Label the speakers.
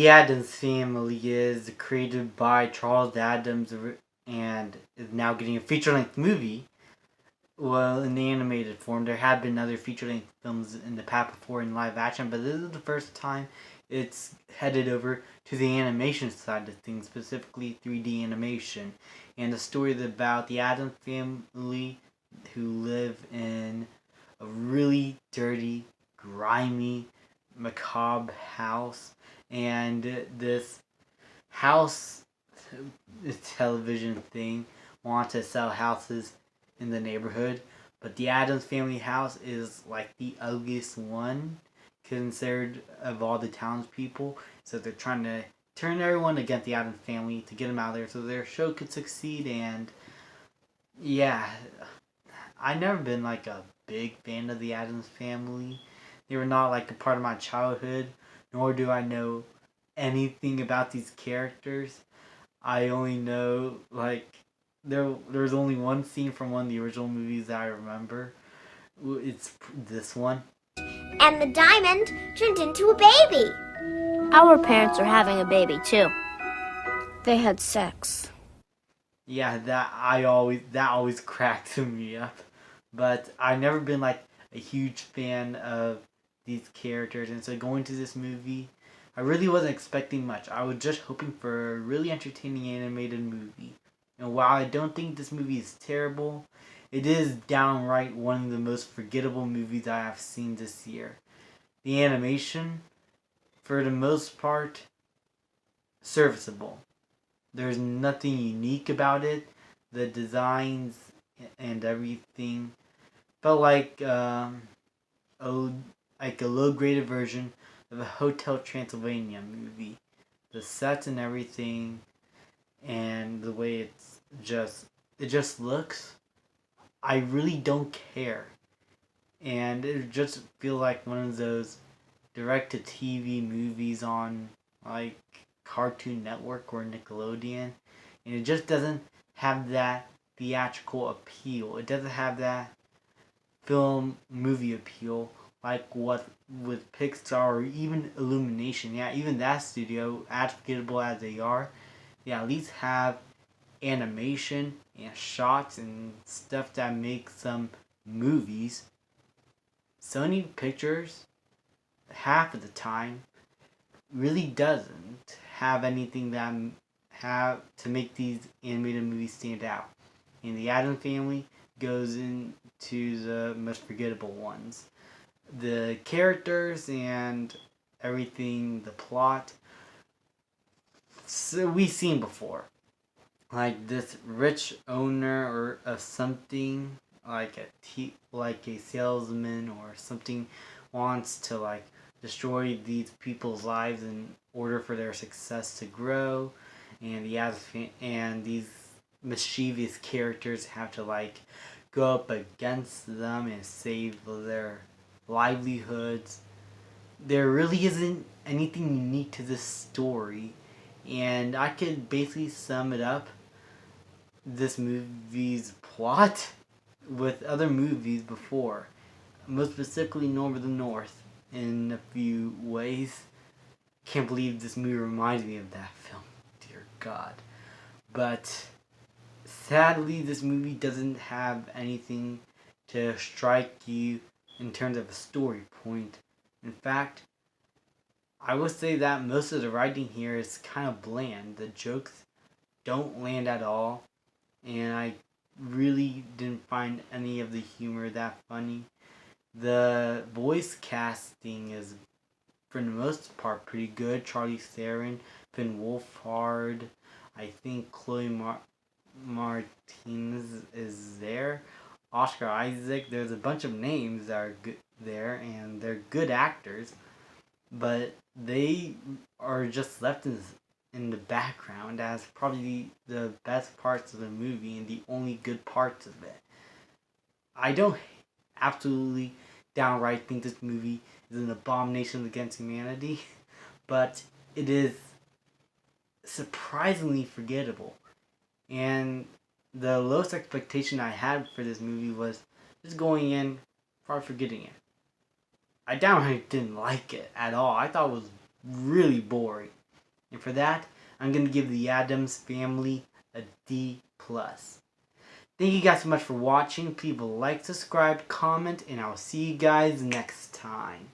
Speaker 1: The Addams Family is created by Charles Addams and is now getting a feature-length movie. Well, in the animated form, there have been other feature-length films in the past before in live action, but this is the first time it's headed over to the animation side of things, specifically 3D animation. And the story is about the Addams family who live in a really dirty, grimy, macabre house. And this house television thing wants to sell houses in the neighborhood, but the Addams family house is like the ugliest one considered of all the townspeople. So they're trying to turn everyone against the Addams family to get them out of there so their show could succeed. And yeah, I've never been like a big fan of the Addams family. They were not like a part of my childhood, nor do I know anything about these characters. I only know like there's only one scene from one of the original movies that I remember. It's this one.
Speaker 2: And the diamond turned into a baby.
Speaker 3: Our parents are having a baby too. They had sex.
Speaker 1: Yeah, that always cracked me up. But I've never been like a huge fan of these characters, and so going to this movie, I really wasn't expecting much. I was just hoping for a really entertaining animated movie. And while I don't think this movie is terrible, it is downright one of the most forgettable movies I have seen this year. The animation, for the most part, serviceable. There's nothing unique about it. The designs and everything felt like a low-graded version of a Hotel Transylvania movie. The sets and everything, and the way it just looks, I really don't care. And it just feels like one of those direct-to-TV movies on like Cartoon Network or Nickelodeon, and it just doesn't have that theatrical appeal. It doesn't have that film movie appeal like what with Pixar or even Illumination. Yeah, even that studio, as forgettable as they are, they at least have animation and shots and stuff that makes some movies. Sony Pictures, half of the time, really doesn't have anything that have to make these animated movies stand out. And the Addams Family goes into the most forgettable ones. The characters and everything, the plot, so we've seen before. Like this rich owner or of something, like a salesman or something, wants to like destroy these people's lives in order for their success to grow, and these mischievous characters have to like go up against them and save their livelihoods. There really isn't anything unique to this story, and I could basically sum it up, this movie's plot, with other movies before, most specifically North of the North, in a few ways. Can't believe this movie reminds me of that film. Dear God. But sadly, this movie doesn't have anything to strike you in terms of a story point. In fact, I would say that most of the writing here is kind of bland. The jokes don't land at all, and I really didn't find any of the humor that funny. The voice casting is, for the most part, pretty good. Charlie Theron, Finn Wolfhard, I think Chloe Martinez is there. Oscar Isaac. There's a bunch of names that are good there, and they're good actors, but they are just left in the background as probably the best parts of the movie and the only good parts of it. I don't absolutely downright think this movie is an abomination against humanity, but it is surprisingly forgettable. And the lowest expectation I had for this movie was just going in, probably forgetting it. I downright didn't like it at all. I thought it was really boring. And for that, I'm going to give the Addams Family a D+. Thank you guys so much for watching. Please like, subscribe, comment, and I'll see you guys next time.